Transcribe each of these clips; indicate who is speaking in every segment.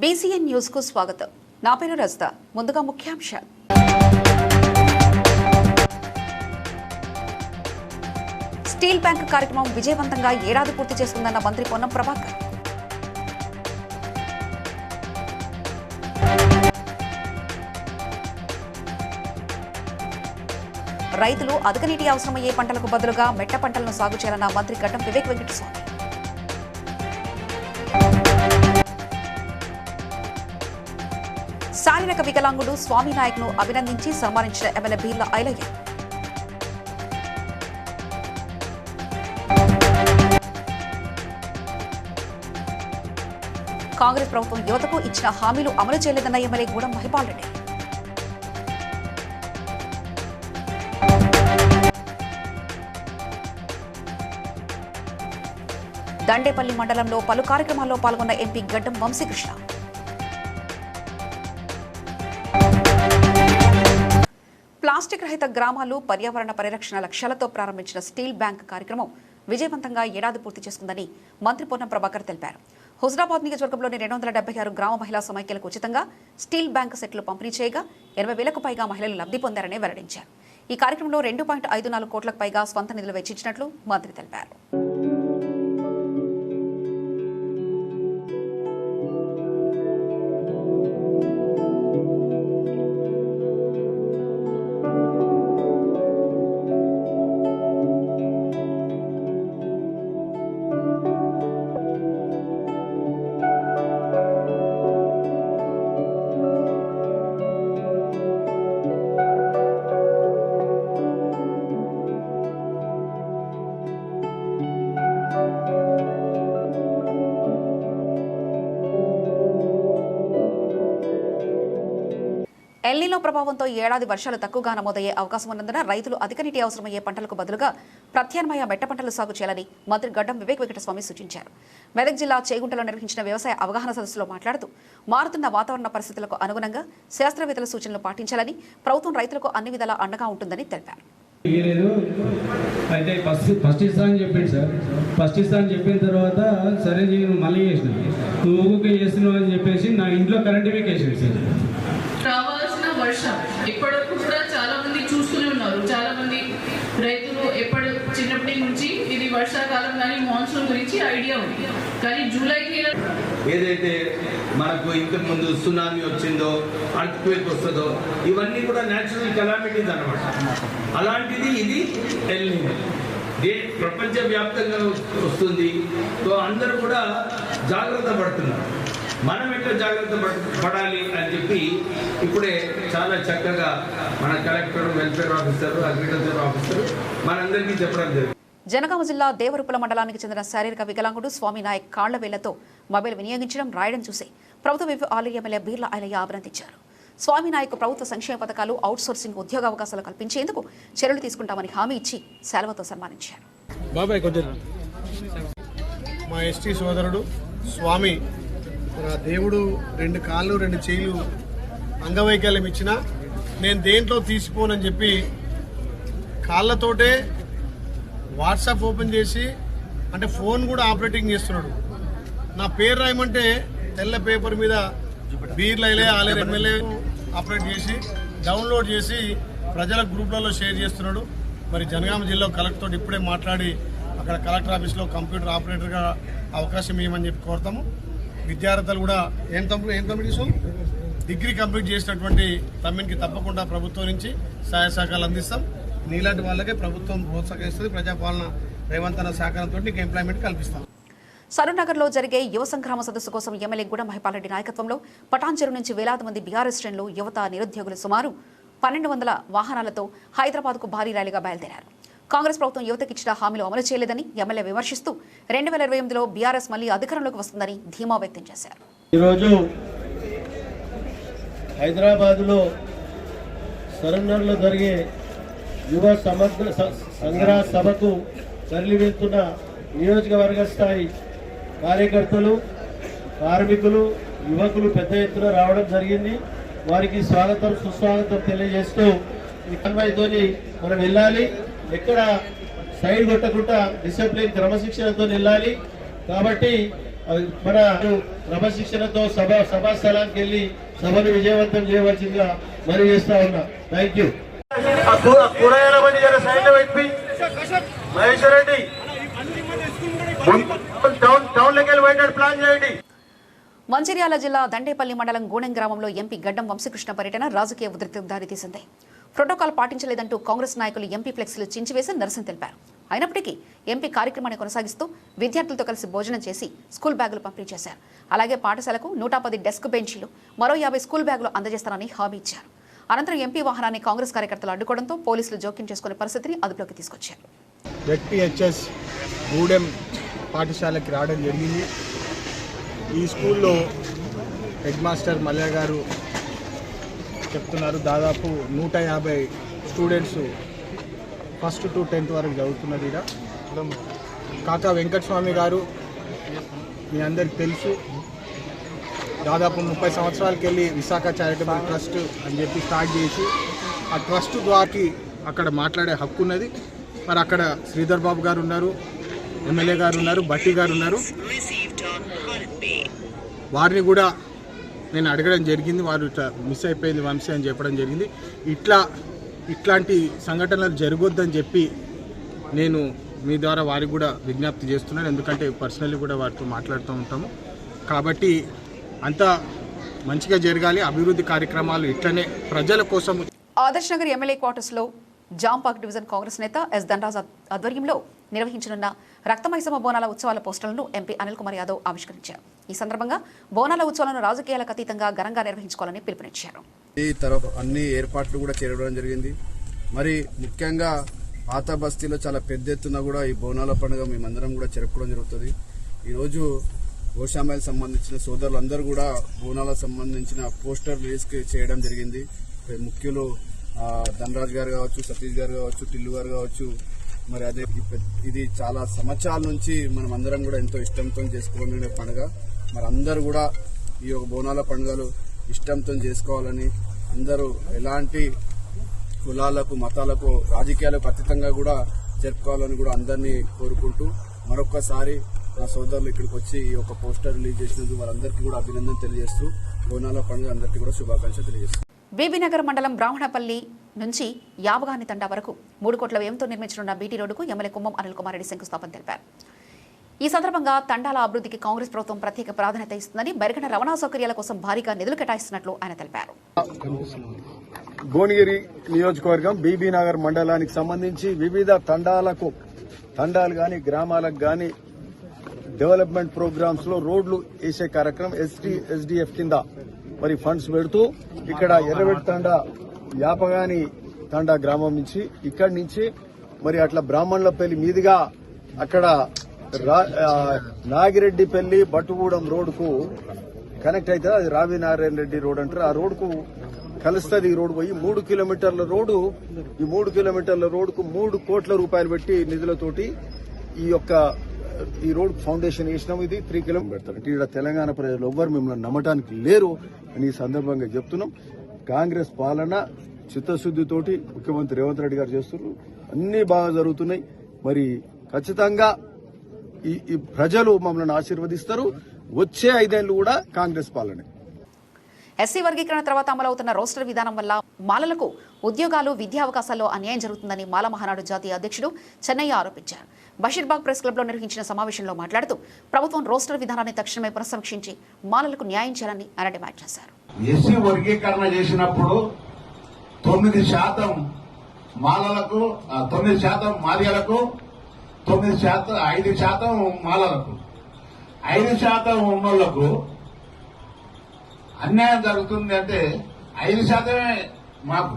Speaker 1: BCN news కు స్వాగతం. నా పేరు రజిత. ముందుగా ముఖ్యాంశాలు. స్టీల్ బ్యాంక్ కార్యక్రమం విజయవంతంగా ఏడాది పూర్తి చేసుకుందన్న మంత్రి పొన్నం ప్రభాకర్. రైతులు అధిక నీటి అవసరమయ్యే పంటలకు బదులుగా మెట్ట పంటలను సాగు చేయాలన్న మంత్రి గడ్డం వివేక్ వెంకటస్వామి. శారీరక వికలాంగుడు స్వామి నాయక్ను అభినందించి సన్మానించిన ఎమ్మెల్యే బీర్ల ఐలయ్య. కాంగ్రెస్ ప్రభుత్వం యువతకు ఇచ్చిన హామీలు అమలు చేయలేదన్న ఎమ్మెల్యే గూడెం మహిపాల్ రెడ్డి. దండేపల్లి మండలంలో పలు కార్యక్రమాల్లో పాల్గొన్న ఎంపీ గడ్డం వంశీకృష్ణ. ప్లాస్టిక్ రహిత గ్రామాలు పర్యావరణ పరిరక్షణ లక్ష్యాలతో ప్రారంభించిన స్టీల్ బ్యాంక్ కార్యక్రమం విజయవంతంగా ఏడాది పూర్తి చేసుకుందని మంత్రి పొన్నం ప్రభాకర్ తెలిపారు. హుజరాబాద్ నియోజకవర్గంలోని 276 గ్రామ మహిళా సమైక్యలకు ఉచితంగా స్టీల్ బ్యాంక్ సెట్లు పంపిణీ చేయగా 80,000కు పైగా మహిళలు లబ్ధి పొందారని వెల్లడించారు. ఈ కార్యక్రమంలో 2.54 కోట్లకు పైగా స్వంత నిధులు వెచ్చించినట్లు మంత్రి తెలిపారు. ఎల్నినో ప్రభావంతో ఏడాది వర్షాలు తక్కువగా నమోదయ్యే అవకాశం ఉన్నందున రైతులు అధిక నీటి అవసరమయ్యే పంటలకు బదులుగా ప్రత్యామ్నాయ మెట్ట పంటలు సాగు చేయాలని మంత్రి గడ్డం వివేక్ వెంకటస్వామి సూచించారు. మెదక్ జిల్లా చేగుంటలో నిర్వహించిన వ్యవసాయ అవగాహన సదస్సులో మాట్లాడుతూ మారుతున్న వాతావరణ పరిస్థితులకు అనుగుణంగా శాస్త్రవేత్తల సూచనలు పాటించాలని, ప్రభుత్వం రైతులకు అన్ని విధాలా అండగా ఉంటుందని తెలిపారు.
Speaker 2: అయితే ఫస్ట్ ఇస్తానని చెప్పింది సార్. ఫస్ట్ ఇస్తానని చెప్పిన తర్వాత సరే నేను మళ్ళీ చేసిన నువ్వు ఊరికే చేస్తున్నావు అని చెప్పేసి నా ఇంట్లో కరెంట్ వేకేషన్ సార్.
Speaker 3: రావాల్సిన వర్షం ఇప్పటివరకు కూడా చాలా మంది చూస్తూనే ఉన్నారు. చాలా మంది రైతులు చిన్నప్పటి నుంచి ఇది వర్షాకాలం కానీ మాన్సూన్ గురించి ఐడియా ఉంది. కానీ జూలై
Speaker 4: ఏదైతే మనకు ఇంతకు ముందు సునామీ వచ్చిందో, అర్త్క్వేక్ వస్తుందో, ఇవన్నీ కూడా న్యాచురల్ కెలామిటీస్ అన్నమాట. అలాంటిది ఇది ఎల్నినో. ప్రపంచవ్యాప్తంగా వస్తుంది. సో అందరూ కూడా జాగ్రత్త పడుతున్నారు. మనం ఎట్లా జాగ్రత్త పడాలి అని చెప్పి ఇప్పుడే చాలా చక్కగా మన collector, welfare officer, agriculture officer మనందరికీ చెప్పడం జరిగింది.
Speaker 1: జనగామ జిల్లా దేవరుపుల మండలానికి చెందిన శారీరక వికలాంగుడు స్వామి నాయక్ కాళ్ల వేళ్లతో మొబైల్ వినియోగించడం, రాయడం చూసి ప్రభుత్వ విప్ ఆలయ ఎమ్మెల్యే బీర్ల ఐలయ్య అభినందించారు. స్వామి నాయక్ ప్రభుత్వ సంక్షేమ పథకాలు, అవుట్ సోర్సింగ్ ఉద్యోగ అవకాశాలు కల్పించేందుకు చర్యలు తీసుకుంటామని హామీ ఇచ్చి సెలవుతో సన్మానించారు.
Speaker 5: మా ఎస్టీ సోదరుడు స్వామి దేవుడు 2 కాళ్ళు 2 చేయిలు అంగవైకల్యం ఇచ్చినా నేను దేంట్లో తీసిపోనని చెప్పి కాళ్ళతోటే వాట్సాప్ ఓపెన్ చేసి, అంటే ఫోన్ కూడా ఆపరేటింగ్ చేస్తున్నాడు. నా పేరు రాయమంటే తెల్ల పేపర్ మీద బీర్ల ఆలేరు ఎమ్మెల్యే ఆపరేట్ చేసి డౌన్లోడ్ చేసి ప్రజల గ్రూప్లలో షేర్ చేస్తున్నాడు. మరి జనగామ జిల్లా కలెక్టర్తో ఇప్పుడే మాట్లాడి అక్కడ కలెక్టర్ ఆఫీస్లో కంప్యూటర్ ఆపరేటర్గా అవకాశం ఇవ్వమని చెప్పి కోరుతాము. విద్యార్థులు కూడా ఏం కంప్లీట్ డిగ్రీ కంప్లీట్ చేసినటువంటి తమ్మినికి తప్పకుండా ప్రభుత్వం నుంచి సహాయ సహకారాలు అందిస్తాం. నీలాంటి వాళ్ళకే ప్రభుత్వం ప్రోత్సహిస్తుంది. ప్రజాపాలన రేవంత్ అన్న సహకారంతో నీకు ఎంప్లాయ్మెంట్ కల్పిస్తాం.
Speaker 1: సరూర్నగర్లో జరిగే యువ సంగ్రామ సదస్సు కోసం ఎమ్మెల్యే గూడెం మహిపాల్ రెడ్డి నాయకత్వంలో పటాన్చెరు నుంచి వేలాది మంది బీఆర్ఎస్ శ్రేణులు, యువత, నిరుద్యోగులు సుమారు 1200 వాహనాలతో హైదరాబాద్కు భారీ ర్యాలీగా బయలుదేరారు. కాంగ్రెస్ ప్రభుత్వం యువతకి ఇచ్చిన హామీలు అమలు చేయలేదని ఎమ్మెల్యే విమర్శిస్తూ 2028లో బీఆర్ఎస్ మళ్లీ అధికారంలోకి వస్తుందని ధీమా వ్యక్తం చేశారు.
Speaker 6: ఈరోజు హైదరాబాద్లో సరూర్నగర్లో జరిగే యువ సమగ్ర సంగ్రహ సభకు తరలి వెళ్తున్న నియోజకవర్గ స్థాయి కార్యకర్తలు, కార్మికులు, యువకులు పెద్ద ఎత్తున రావడం జరిగింది. వారికి స్వాగతం, సుస్వాగతం తెలియజేస్తూ ఈ కన్వాయ్తోని మనం వెళ్ళాలి. ఎక్కడ సైడ్ కొట్టకుండా డిసిప్లిన్, క్రమశిక్షణతో వెళ్ళాలి. కాబట్టి మన క్రమశిక్షణతో సభా స్థలానికి వెళ్ళి సభను విజయవంతం చేయవలసిందిగా మరి చేస్తా ఉన్నా. Thank you. కూరగాయల బండి సైడ్ లో పెట్టి మహేశ్వర్ రెడ్డి టౌన్లోకి వెళ్ళి బయట ప్లాన్ చేయండి.
Speaker 1: మంచిర్యాల జిల్లా దండేపల్లి మండలం గూడెం గ్రామంలో ఎంపీ గడ్డం వంశీకృష్ణ పర్యటన రాజకీయ ఉద్రిక్తతకు దారితీసింది. ప్రోటోకాల్ పాటించలేదంటూ కాంగ్రెస్ నాయకులు ఎంపీ ఫ్లెక్సీలు చించివేసి నిరసన తెలిపారు. అయినప్పటికీ ఎంపీ కార్యక్రమాన్ని కొనసాగిస్తూ విద్యార్థులతో కలిసి భోజనం చేసి స్కూల్ బ్యాగులు పంపిణీ చేశారు. అలాగే పాఠశాలకు 110 డెస్క్ బెంచీలు, మరో 50 స్కూల్ బ్యాగులు అందజేస్తారని హామీ ఇచ్చారు. అనంతరం ఎంపీ వాహనాన్ని కాంగ్రెస్ కార్యకర్తలు అడ్డుకోవడంతో పోలీసులు జోక్యం చేసుకునే పరిస్థితిని అదుపులోకి తీసుకొచ్చారు.
Speaker 7: జెడ్పీహెచ్ఎస్ గూడెం పాఠశాలకి రావడం జరిగింది. ఈ స్కూల్లో హెడ్ మాస్టర్ మల్లయ్య గారు చెప్తున్నారు దాదాపు 150 స్టూడెంట్స్ ఫస్ట్ టు 10th వరకు చదువుతున్నారు. ఇక్కడ కాకా వెంకటస్వామి గారు మీ అందరికి తెలుసు, దాదాపు 30 సంవత్సరాలకి వెళ్ళి విశాఖ చారిటబుల్ ట్రస్ట్ అని చెప్పి స్టార్ట్ చేసి ఆ ట్రస్ట్ ద్వారాకి అక్కడ మాట్లాడే హక్కు ఉన్నది. మరి అక్కడ శ్రీధర్ బాబు గారు ఉన్నారు, ఎమ్మెల్యే గారు ఉన్నారు, బట్టి గారు ఉన్నారు. వారిని కూడా నేను అడగడం జరిగింది. వారు మిస్ అయిపోయింది వంశీ అని చెప్పడం జరిగింది. ఇట్లాంటి సంఘటనలు జరగొద్దని చెప్పి నేను మీ ద్వారా వారికి కూడా విజ్ఞప్తి చేస్తున్నాను. ఎందుకంటే పర్సనల్లీ కూడా వారితో మాట్లాడుతూ ఉంటాము. కాబట్టి అంతా మంచిగా జరగాలి. అభివృద్ధి కార్యక్రమాలు ఇట్లనే ప్రజల కోసం.
Speaker 1: ఆదర్శ్ నగర్ ఎమ్మెల్యే క్వార్టర్స్లో జాంపాక్ డివిజన్ కాంగ్రెస్ నేత ఎస్ దండరాజ్ ఆధ్వర్యంలో నిర్వహించనున్న రక్తమైసమ్మ బోనాల ఉత్సవాల పోస్టర్లను ఎంపీ అనిల్ కుమార్ యాదవ్ ఆవిష్కరించారు. ఈ సందర్భంగా బోనాల ఉత్సవాలను రాజకీయాలకు అతీతంగా ఘనంగా నిర్వహించుకోవాలని పిలుపునిచ్చారు.
Speaker 8: ఈ తరఫు అన్ని ఏర్పాట్లు కూడా చేయడం జరిగింది. మరి ముఖ్యంగా పాత బస్తీలో చాలా పెద్ద ఎత్తున కూడా ఈ బోనాల పండుగ మేమందరం కూడా జరుపుకోవడం జరుగుతుంది. ఈరోజు గోషామాయిల్ సంబంధించిన సోదరులందరూ కూడా బోనాలకు సంబంధించిన పోస్టర్ రిలీజ్ చేయడం జరిగింది. ముఖ్యులు ధనరాజ్ గారు కావచ్చు, సతీష్ గారు కావచ్చు, టిల్లు గారు కావచ్చు. మరి అదే ఇది చాలా సంవత్సరాల నుంచి మనం అందరం కూడా ఎంతో ఇష్టంతో చేసుకోవాలనే పండుగ. మరి అందరూ కూడా ఈ యొక్క బోనాల పండుగలు ఇష్టంతో చేసుకోవాలని, అందరూ ఎలాంటి కులాలకు, మతాలకు, రాజకీయాలకు అతీతంగా కూడా జరుపుకోవాలని కూడా అందరినీ కోరుకుంటూ మరొక్కసారి నా సోదరులు ఇక్కడికి వచ్చి ఈ యొక్క పోస్టర్ రిలీజ్ చేసినందుకు వారందరికీ కూడా అభినందన తెలియజేస్తూ బోనాల పండుగ అందరికీ కూడా శుభాకాంక్షలు తెలియజేస్తాను.
Speaker 1: బీబీనగర్ మండలం బ్రాహ్మణపల్లి నుంచి యావగాని తండా వరకు 3 కోట్ల వ్యయంతో నిర్మించనున్న బీటీ రోడ్డుకు ఎమ్మెల్యే కుమ్మం అనిల్ కుమార్ రెడ్డి శంకుస్థాపన తెలిపారు. ఈ సందర్భంగా తండాల అభివృద్ధికి కాంగ్రెస్ ప్రభుత్వం ప్రత్యేక ప్రాధాన్యత ఇస్తుందని, మెరుగైన రవాణా సౌకర్యాల కోసం భారీగా నిధులు కేటాయిస్తున్నట్లు ఆయన తెలిపారు.
Speaker 9: భువనగిరి నియోజకవర్గం బీబీనగర్ మండలానికి సంబంధించి వివిధ తండాలు గాని గ్రామాలకు గాని డెవలప్మెంట్ ప్రోగ్రామ్స్ లో రోడ్లు వేసే కార్యక్రమం ఎస్డిఎఫ్ కింద మరి ఫండ్స్ పెడుతూ ఇక్కడ ఎర్రవెట్టి తండా, యాపగాని తండా గ్రామం నుంచి ఇక్కడి నుంచి మరి అట్లా బ్రాహ్మణులపల్లి మీదుగా అక్కడ నాగిరెడ్డిపల్లి బట్టుగూడెం రోడ్డుకు కనెక్ట్ అవుతుంది. అది రావి నారాయణ రెడ్డి రోడ్ అంటారు. ఆ రోడ్డుకు కలుస్తుంది. ఈ రోడ్డు పోయి 3 కిలోమీటర్ల రోడ్డు. ఈ 3 కిలోమీటర్ల రోడ్డుకు 3 కోట్ల రూపాయలు పెట్టి నిధులతోటి ఈ రోడ్ ఫౌండేషన్ వేసినాం. ఇది 3 కిలోమీటర్. అంటే ఇక్కడ తెలంగాణ ప్రజలు ఎవ్వరు మిమ్మల్ని నమ్మటానికి లేరు అని ఈ సందర్భంగా చెప్తున్నాం. కాంగ్రెస్ పాలన చిత్తశుద్దితోటి ముఖ్యమంత్రి రేవంత్ రెడ్డి గారు చేస్తున్నారు. అన్ని బాగా జరుగుతున్నాయి. మరి ఖచ్చితంగా ఈ ప్రజలు మమ్మల్ని ఆశీర్వదిస్తారు. వచ్చే 5 ఏళ్లు కూడా కాంగ్రెస్ పాలనే.
Speaker 1: ఎస్సీ వర్గీకరణ తర్వాత అమలవుతున్న రోస్టర్ విధానం వల్ల మాలలకు ఉద్యోగాలు, విద్యా అవకాశాల్లో అన్యాయం జరుగుతుందని మాల మహానాడు జాతీయ అధ్యక్షుడు చెన్నయ్య ఆరోపించారు. బషీర్బాగ్ ప్రెస్ క్లబ్ లో నిర్వహించిన సమావేశంలో మాట్లాడుతూ ప్రభుత్వం రోస్టర్ విధానాన్ని తక్షణమే పునఃసమీక్షించి మాలలకు న్యాయం చేయాలని ఆయన డిమాండ్ చేశారు.
Speaker 10: ఎస్సీ వర్గీకరణ చేసినప్పుడు 9% మాలలకు, 9% మాదిగలకు, 5% మాలలకు, 5% ఉన్నోళ్లకు అన్యాయం జరుగుతుంది అంటే 5%మే మాకు.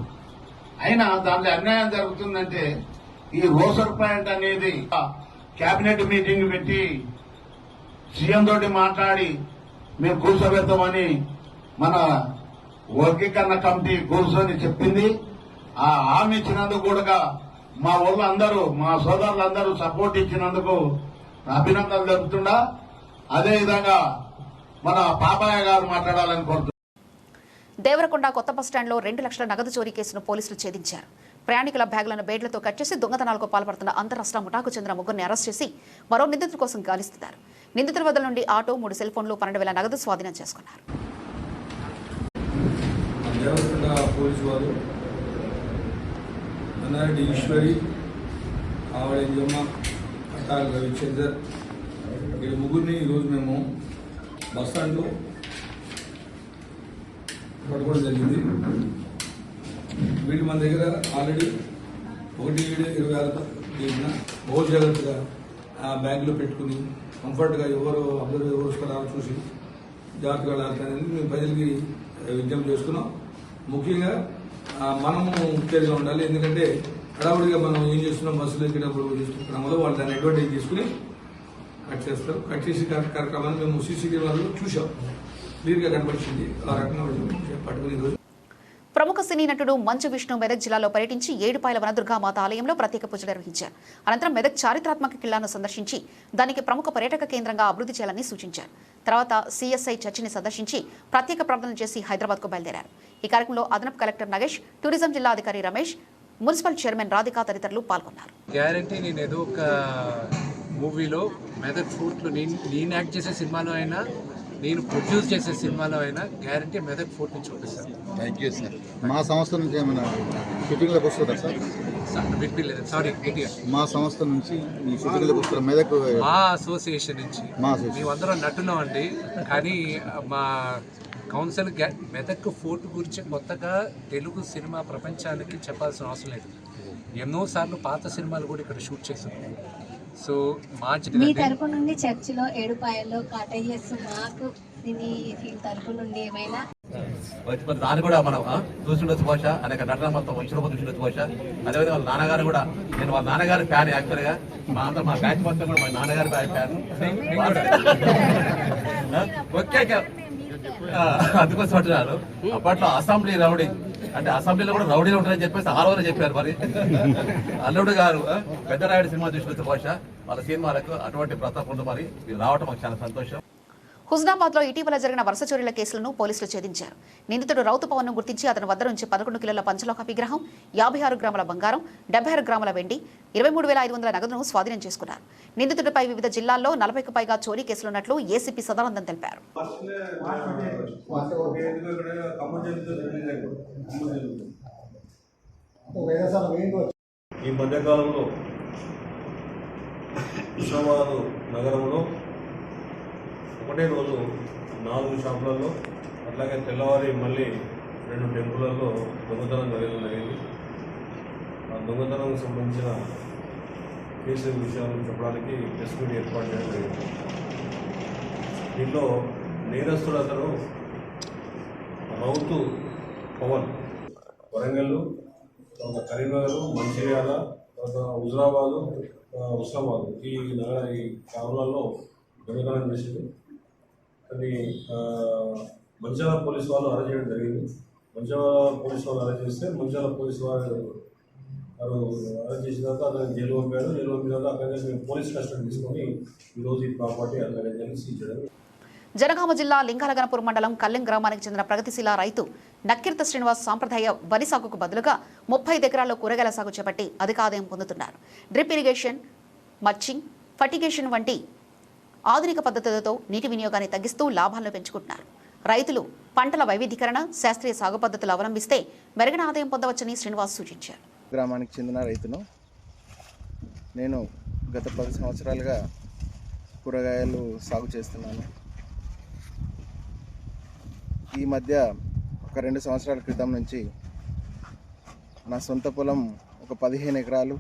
Speaker 10: అయినా దాంట్లో అన్యాయం జరుగుతుందంటే ఈ రోసర్ పాయింట్ అనేది కేబినెట్ మీటింగ్ పెట్టి సీఎం తోటి మాట్లాడి మేము కూర్చోబెడతామని మన వర్గీకరణ కమిటీ కూర్చొని చెప్పింది. ఆ హామీ ఇచ్చినందుకు కూడా మా ఊళ్ళందరూ, మా సోదరులందరూ సపోర్ట్ ఇచ్చినందుకు అభినందనలు తెలుపుతుండా. అదేవిధంగా మన పాపయ్య గారు మాట్లాడాలని కోరుతున్నారు.
Speaker 1: దేవరకొండ కొత్త బస్టాండ్లో 2 లక్షల నగదు చోరీ కేసును పోలీసులు ఛేదించారు. ప్రయాణికుల బ్యాగులను బేడ్లతో కట్ చేసి దొంగతనాలకు పాల్పడుతున్న అంతరాష్ట్ర ముఠాకు చెందిన 3 అరెస్ట్ చేసి మరో నిందితుల కోసం గాలిస్తున్నారు. నిందితుల వద్ద నుండి ఆటో 3 సెల్ ఫోన్లు 12,000 నగదు స్వాధీనం చేసుకున్నారు.
Speaker 11: పోలీసు వారు అన్నారెడ్డి ఈశ్వరి, ఆవడేజమ్మ, కటాల్ రవిచందర్ వీళ్ళ ముగ్గురిని ఈరోజు మేము బస్టాండ్లో పట్టుకోవడం జరిగింది. వీళ్ళు మన దగ్గర ఆల్రెడీ 1/7/26 బహుళ జాగ్రత్తగా ఆ బ్యాగ్లో పెట్టుకుని కంఫర్ట్గా ఎవరు వస్తున్నారో చూసి జాగ్రత్తగా వెళ్ళాలని మేము ప్రజలకి విజ్ఞప్తి చేస్తున్నాం. ముఖ్యంగా మనము ముఖ్యంగా ఉండాలి. ఎందుకంటే హడావుడిగా మనం ఏం చేస్తున్నాం, బస్సులు ఎక్కేటప్పుడు తీసుకుంటున్నాం వల్ల వాళ్ళు దాన్ని అడ్వాంటేజ్ తీసుకుని కట్ చేస్తారు. కట్ చేసి కార్యక్రమాన్ని మేము సీసీటీవీలో చూసాం, క్లియర్గా కనపరిచింది. ఆ రకంగా పట్టుకుని ఈరోజు
Speaker 1: ప్రముఖ సినీ నటుడు మంచు విష్ణు మెదక్ జిల్లాలో పర్యటించి ఏడుపాయల వనదుర్గామాత ఆలయంలో ప్రత్యేక పూజలు నిర్వహించారు. అనంతరం మెదక్ చారిత్రాత్మక కిల్లాను సందర్శించి దానికి ప్రముఖ పర్యాటక కేంద్రంగా అభివృద్ధి చేయాలని సూచించారు. తర్వాత సిఎస్ఐ చర్చిని సందర్శించి ప్రత్యేక ప్రార్థన చేసి హైదరాబాద్కు బయలుదేరారు. ఈ కార్యక్రమంలో అదనపు కలెక్టర్ నగేష్, టూరిజం జిల్లా అధికారి రమేష్, మున్సిపల్ చైర్మన్ రాధికా తదితరులు పాల్గొన్నారు.
Speaker 12: గ్యారంటీ నేను ఏదో ఒక మూవీలో మెదక్ ఫోర్ట్లో నేను యాక్ట్ చేసే సినిమాలో అయినా, నేను ప్రొడ్యూస్ చేసే సినిమాలో అయినా గ్యారంటీ మెదక్ ఫోర్ట్ నుంచి చూపిస్తాను.
Speaker 13: Thank you sir. మా సంస్థ నుంచి ఏమైనా షూటింగ్లోకి వస్తుందా సార్?
Speaker 12: సారీ,
Speaker 13: మా సంస్థ నుంచి మీ షూటింగ్లోకి వస్తారా? మెదక్
Speaker 12: మా అసోసియేషన్ నుంచి మేమందరం నటున్నాం అండి. కానీ మా కౌన్సిల్ మెదక్ ఫోర్ట్ గురించి కొత్తగా తెలుగు సినిమా ప్రపంచానికి చెప్పాల్సిన అవసరం లేదు. ఎన్నోసార్లు పాత సినిమాలు కూడా ఇక్కడ షూట్ చేసాం. సో
Speaker 14: మీ తరపు నుండి చర్చిలో ఏడుపాయల్లో కాటయ్యస్ మాకు దీని తరపు నుండి ఏమైనా
Speaker 15: దాన్ని కూడా మనం చూస్తుండొచ్చు భాష, అనేక నటన మొత్తం వచ్చిన చూస్తుండొచ్చు భాష. అదేవిధంగా వాళ్ళ నాన్నగారు కూడా, నేను వాళ్ళ నాన్నగారి ఫ్యాన్ యాక్చువల్గా. మా బ్యాచ్ మొత్తం కూడా మా నాన్నగారి ఫ్యాన్. ఓకే, అందుకోసం అంటున్నారు. అప్పట్లో అసెంబ్లీ రౌడీ అంటే అసెంబ్లీలో కూడా రౌడీలు ఉంటారని చెప్పేసి ఆ రోజున చెప్పారు. మరి అల్లుడు గారు పెద్దరాయుడు సినిమా చూసిన భాష, వాళ్ళ సినిమాలకు అటువంటి ప్రతాపం ఉంది. మరి మీరు రావటం మాకు చాలా సంతోషం.
Speaker 1: హుస్నాబాద్లో ఇటీవల జరిగిన వరుస చోరీల కేసులను పోలీసులు ఛేదించారు. నిందితుడు రౌతు పవన్ను గుర్తించి అతని వద్ద నుంచి 11 కిలోల పంచలోహ విగ్రహం, 56 గ్రాముల బంగారం, 76 గ్రాముల వెండి, 23,500 నగదును స్వాధీనం చేసుకున్నారు. నిందితుడిపై వివిధ జిల్లాల్లో 40కు పైగా చోరీ కేసులున్నట్లు ఏసీపీ సదానందం తెలిపారు.
Speaker 6: ఈ మధ్యకాలంలో హుస్నాబాద్ నగరంలో ఒకటే రోజు 4 షాపులలో, అట్లాగే తెల్లవారి మళ్ళీ 2 టెంపుల్లో దొంగతనం జరగడం జరిగింది. ఆ దొంగతనానికి సంబంధించిన కేసు విషయాలను చెప్పడానికి ప్రెస్ మీట్ ఏర్పాటు చేయడం జరిగింది. దీంట్లో నేరస్తుడు అతను రౌతు పవన్, వరంగల్, కరీంనగర్, మంచిర్యాల, హుజరాబాదు, హుస్నాబాద్ ఈ కావులలో దొంగతనం చేసింది. అది మంచిర్యాల పోలీసు వాళ్ళు అరెస్ట్ చేయడం జరిగింది. మంచిర్యాల పోలీసు వాళ్ళు అరెస్ట్ చేస్తే మంచిర్యాల పోలీసు వారు అరెస్ట్ చేసిన తర్వాత అతను జైలు పంపారు. జైలు పంపిన తర్వాత అక్కడి నుంచి మేము పోలీస్ కస్టడీ తీసుకొని ఈరోజు ఈ ప్రాపర్టీ అతని సీజ్ చేయడం.
Speaker 1: జనగామ జిల్లా లింగాలగనపూర్ మండలం కల్లెం గ్రామానికి చెందిన ప్రగతిశీల రైతు నక్కీర్త శ్రీనివాస్ సాంప్రదాయ వరి సాగుకు బదులుగా 35 ఎకరాల్లో కూరగాయల సాగు చేపట్టి అధిక ఆదాయం పొందుతున్నారు. డ్రిప్ ఇరిగేషన్, మల్చింగ్, ఫర్టిగేషన్ వంటి ఆధునిక పద్ధతులతో నీటి వినియోగాన్ని తగ్గిస్తూ లాభాలను పెంచుకుంటున్నారు. రైతులు పంటల వైవిధ్యీకరణ, శాస్త్రీయ సాగు పద్ధతులు అవలంబిస్తే మెరుగైన ఆదాయం పొందవచ్చని శ్రీనివాస్ సూచించారు.
Speaker 7: గ్రామానికి చెందిన రైతును. నేను గత 10 సంవత్సరాలుగా కూరగాయలు సాగు చేస్తున్నాను. ఈ మధ్య ఒక 2 సంవత్సరాల క్రితం నుంచి నా సొంత పొలం ఒక 15 ఎకరాలు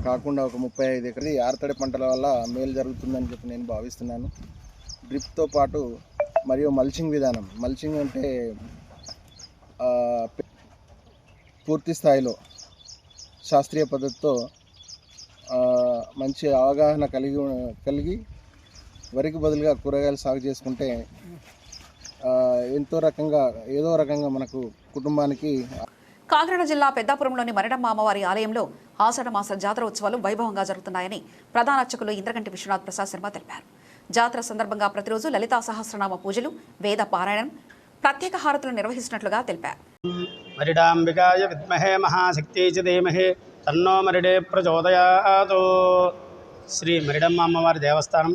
Speaker 7: కాకుండా ఒక 35 ఎకరాలు ఆరుతడి పంటల వల్ల మేలు జరుగుతుందని చెప్పి నేను భావిస్తున్నాను. డ్రిప్తో పాటు మరియు మల్చింగ్ విధానం. మల్చింగ్ అంటే పూర్తి స్థాయిలో శాస్త్రీయ పద్ధతితో మంచి అవగాహన కలిగి వరికి బదులుగా కూరగాయలు సాగు చేసుకుంటే ఏదో రకంగా మనకు కుటుంబానికి.
Speaker 1: కాకినాడ జిల్లా పెద్దాపురంలోని మరిడమ్మ అమ్మవారి ఆలయంలో ఆషాఢ మాస జాతర ఉత్సవాలు వైభవంగా జరుగుతున్నాయని ప్రధాన అర్చకులు ఇంద్రగంటి విశ్వనాథ్ ప్రసాద్ శర్మ తెలిపారు. జాతర సందర్భంగా ప్రతిరోజు లలితా సహస్రనామ పూజలు, వేద పారాయణం, ప్రత్యేక హారతులు నిర్వహిస్తున్నట్లుగా తెలిపారు.
Speaker 16: మరిడాంబికాయ విద్మహే మహాశక్తి చ ధీమహి తన్నో మరిడే ప్రచోదయాత్. శ్రీ మరిడమ్మ అమ్మవారి దేవస్థానం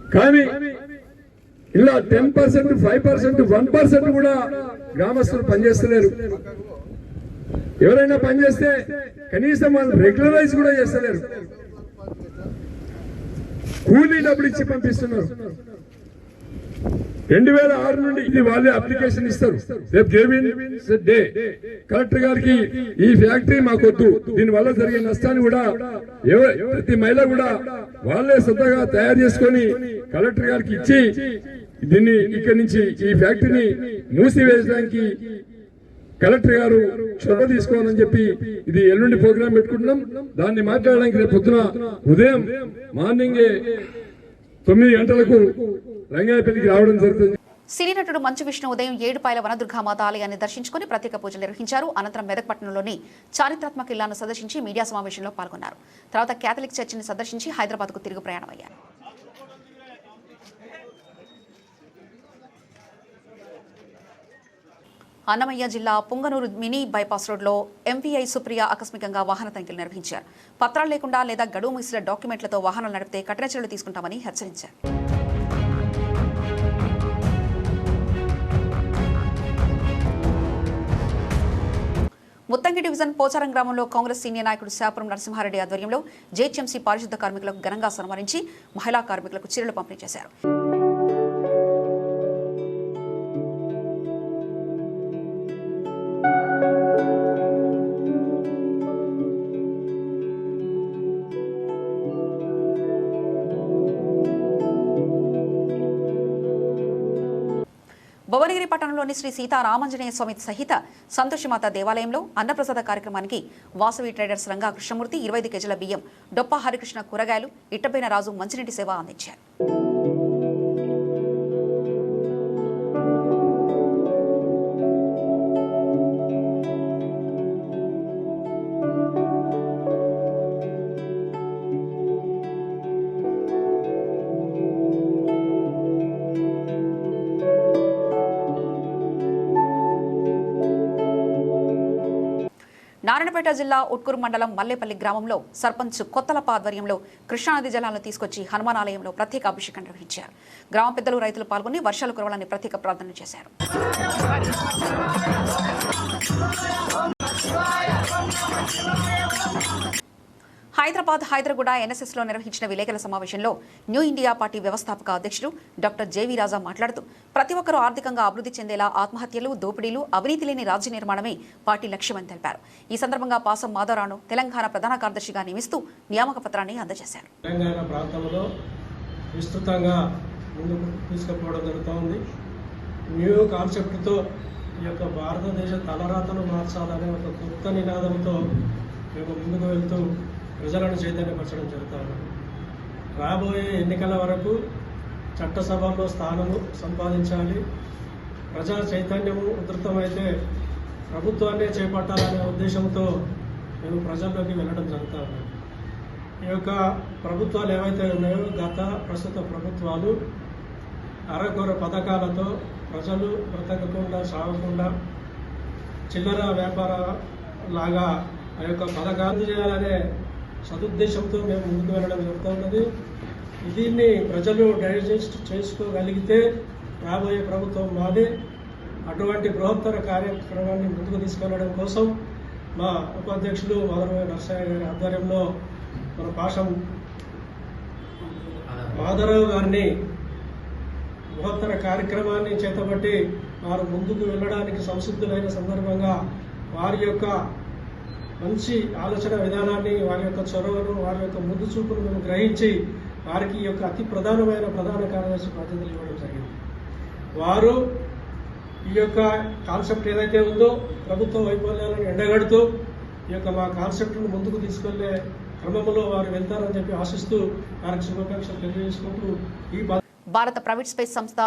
Speaker 17: కానీ ఇలా 10%, 5%, 1% కూడా గ్రామస్తులు పనిచేస్తలేరు. ఎవరైనా పనిచేస్తే కనీసం వాళ్ళు రెగ్యులరైజ్ కూడా చేస్తలేరు. కూలీ డబ్బులు ఇచ్చి పంపిస్తున్నారు. 2006 నుండి ఇది వాళ్ళే అప్లికేషన్ ఇస్తారు. రేపు డే కలెక్టర్ గారికి ఈ ఫ్యాక్టరీ మాకొద్దు, దీని వల్ల జరిగే నష్టాన్ని కూడా ప్రతి మహిళ కూడా వాళ్ళే సొంతగా తయారు చేసుకొని కలెక్టర్ గారికి ఇచ్చి దీన్ని ఇక్కడి నుంచి ఈ ఫ్యాక్టరీని మూసివేయడానికి కలెక్టర్ గారు చొరవ తీసుకోవాలని చెప్పి ఇది ఎల్లుండి ప్రోగ్రాం పెట్టుకుంటున్నాం. దాన్ని మాట్లాడడానికి రేపు పొద్దున ఉదయం మార్నింగే 9 గంటలకు రంగాయపల్లికి రావడం జరుగుతుంది.
Speaker 1: సినీ నటుడు మంచు విష్ణు ఉదయం 7 వనదుర్గామాత ఆలయాన్ని దర్శించుకుని ప్రత్యేక పూజలు నిర్వహించారు. అనంతరం మెదక్ పట్టణంలోని చారిత్రాత్మక ఇళ్లను సందర్శించి మీడియా సమావేశంలో పాల్గొన్నారు. తర్వాత కేథలిక్ చర్చిని సందర్శించి హైదరాబాద్కు తిరుగు ప్రయాణమయ్యారు. అన్నమయ్య జిల్లా పుంగనూరు మినీ బైపాస్ రోడ్లో ఎంవీఐ సుప్రియ ఆకస్మికంగా వాహన తనిఖీలు నిర్వహించారు. పత్రాలు లేకుండా లేదా గడువు ముగిసిన డాక్యుమెంట్లతో వాహనాలు నడిపితే కఠిన చర్యలు తీసుకుంటామని హెచ్చరించారు. ముత్తంగి డివిజన్ పోచారం గ్రామంలో కాంగ్రెస్ సీనియర్ నాయకుడు శాపురం నరసింహారెడ్డి ఆధ్వర్యంలో జేహెచ్ఎంసీ పారిశుద్ధ కార్మికులకు ఘనంగా సన్మానించి మహిళా కార్మికులకు చీరలు పంపిణీ చేశారు. భువనగిరి పట్టణంలోని శ్రీ సీతారామాంజనేయ స్వామి సహిత సంతోషిమాత దేవాలయంలో అన్నప్రసాద కార్యక్రమానికి వాసవి ట్రేడర్స్ రంగా కృష్ణమూర్తి 25 కేజీల బియ్యం, డొప్ప హరికృష్ణ కూరగాయలు, ఇట్టపైన రాజు మంచినీటి సేవ అందించారు. నారాయణపేట జిల్లా ఉట్కూరు మండలం మల్లేపల్లి గ్రామంలో సర్పంచ్ కొత్తలప్ప ఆధ్వర్యంలో కృష్ణానది జలాలను తీసుకొచ్చి హనుమాన్ ఆలయంలో ప్రత్యేక అభిషేకం నిర్వహించారు. గ్రామ పెద్దలు, రైతులు పాల్గొని వర్షాలు కురవాలని ప్రత్యేక ప్రార్థన చేశారు. హైదరాబాద్ హైదరగూడ ఎన్ఎస్ఎస్లో నిర్వహించిన విలేకరుల సమావేశంలో న్యూ ఇండియా పార్టీ వ్యవస్థాపక అధ్యక్షుడు డాక్టర్ జేవీ రాజా మాట్లాడుతూ ప్రతి ఒక్కరూ ఆర్థికంగా అభివృద్ధి చెందేలా ఆత్మహత్యలు, దోపిడీలు, అవినీతి లేని రాజ్య నిర్మాణమే పార్టీ లక్ష్యమని తెలిపారు. ఈ సందర్భంగా పాసం మాధవరావును తెలంగాణ ప్రధాన కార్యదర్శిగా నియమిస్తూ నియామక పత్రాన్ని అందజేశారు.
Speaker 18: తెలంగాణ ప్రాంతంలో విస్తృతంగా ముందుకు తీసుకుపోవడం జరుగుతోంది. న్యూ కాన్సెప్ట్తో ఈ యొక్క భారతదేశ తలరాతను మార్చాలనే ఒక కొత్త నినాదంతో మేము ముందుకు వెళ్తూ ప్రజలను చైతన్యపరచడం జరుగుతుంది. రాబోయే ఎన్నికల వరకు చట్టసభలో స్థానము సంపాదించాలి. ప్రజా చైతన్యము ఉధృతమైతే ప్రభుత్వాన్నే చేపట్టాలనే ఉద్దేశంతో మేము ప్రజల్లోకి వెళ్ళడం జరుగుతుంది. ఈ యొక్క ప్రభుత్వాలు ఏవైతే ఉన్నాయో ప్రస్తుత ప్రభుత్వాలు అరకొర పథకాలతో ప్రజలు బ్రతకకుండా, సాగకుండా చిల్లర వ్యాపార లాగా ఆ యొక్క పథకాలు చేయాలనే సదుద్దేశంతో మేము ముందుకు వెళ్ళడం జరుగుతున్నది. దీన్ని ప్రజలు డైజెస్ట్ చేసుకోగలిగితే రాబోయే ప్రభుత్వం మాదే. అటువంటి బృహత్తర కార్యక్రమాన్ని ముందుకు తీసుకెళ్లడం కోసం మా ఉపాధ్యక్షులు మాధవరావు నరసయ్య గారి ఆధ్వర్యంలో మన పాషం మాధవరావు గారిని బృహత్తర కార్యక్రమాన్ని చేతబట్టి వారు ముందుకు వెళ్ళడానికి సంసిద్ధులైన సందర్భంగా వారి యొక్క మంచి ఆలోచన విధానాన్ని, వారి యొక్క చొరవను, వారి యొక్క ముందు చూపును మేము గ్రహించి వారికి ఈ యొక్క అతి ప్రధానమైన ప్రధాన కార్యదర్శి బాధ్యతలు ఇవ్వడం జరిగింది. వారు ఈ యొక్క కాన్సెప్ట్ ఏదైతే ఉందో ప్రభుత్వ వైఫల్యాలను ఎండగడుతూ ఈ యొక్క మా కాన్సెప్ట్ను ముందుకు తీసుకెళ్లే క్రమంలో వారు వెళ్తారని చెప్పి ఆశిస్తూ వారికి శుభాకాంక్షలు తెలియజేసుకుంటూ ఈ
Speaker 1: భారత ప్రైవేట్ స్పేస్ సంస్థ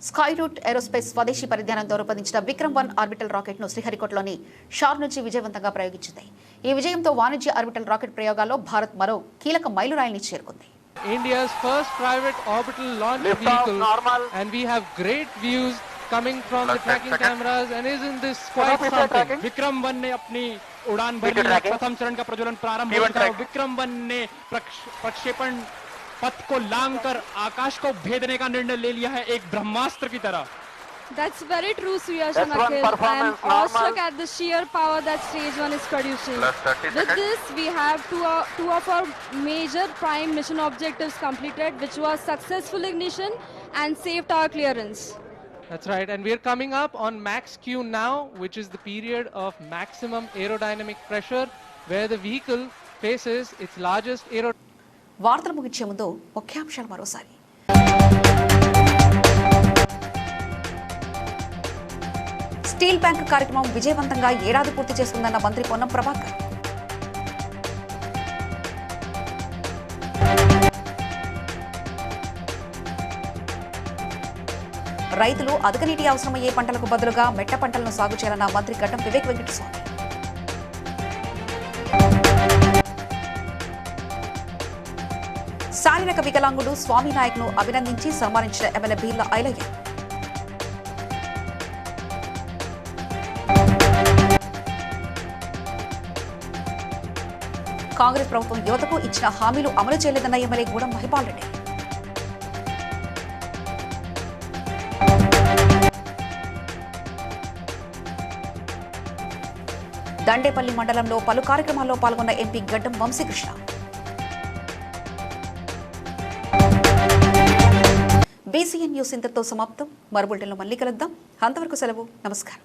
Speaker 1: స్కై రూట్ ఏరోస్పేస్ స్వదేశీ పరిజ్ఞానంతో రూపొందించిన విక్రమ్-1 ఆర్బిటల్ రాకెట్ను శ్రీహరికోటలోని షార్ నుంచి విజయవంతంగా ప్రయోగించింది. ఈ విజయంతో వాణిజ్య ఆర్బిటల్ రాకెట్ ప్రయోగాల్లో భారత్ మరో కీలక మైలురాయిని చేరుకుంది.
Speaker 19: India's first private orbital launch vehicle, and we have great views coming from the tracking cameras, and isn't this quite something? Vikram-1 ने अपनी उड़ान भरी, प्रथम चरण का प्रज्वलन प्रारंभ हो चुका है. Vikram-1 ने प्रक्षेपण पथ को लांघकर आकाश को भेदने का निर्णय ले लिया है एक ब्रह्मास्त्र की तरह।
Speaker 2: That's very true, Suyash and Akhil. I am awestruck at the sheer power that stage 1 is producing. With this, we have two of our major prime mission objectives completed, which was successful ignition and safe tower clearance.
Speaker 19: That's right, and we're coming up on max Q now, which is the period of maximum aerodynamic pressure, where the vehicle faces its largest
Speaker 1: వార్తలు ముగించే ముందు ముఖ్యాంశాలు మరోసారి. Steel bank కార్యక్రమం విజయవంతంగా ఏడాది పూర్తి చేసుకుందన్న మంత్రి పొన్నం ప్రభాకర్. రైతులు అధిక నీటి అవసరమయ్యే పంటలకు బదులుగా మెట్ట పంటలను సాగు చేయాలన్న మంత్రి గడ్డం వివేక్ వెంకటస్వామి. శారీరక వికలాంగుడు స్వామి నాయక్ను అభినందించి సన్మానించిన ఎమ్మెల్యే బీర్ల ఐలయ్య. కాంగ్రెస్ ప్రభుత్వం యువతకు ఇచ్చిన హామీలు అమలు చేయలేదన్న ఎమ్మెల్యే గూడెం మహిపాల్ రెడ్డి. దండేపల్లి మండలంలో పలు కార్యక్రమాల్లో పాల్గొన్న ఎంపీ గడ్డం వంశీకృష్ణ. BCN న్యూస్ ఇంతటితో సమాప్తం. మరో బులెటిన్లో మళ్ళీ కలుద్దాం. అంతవరకు సెలవు. నమస్కారం.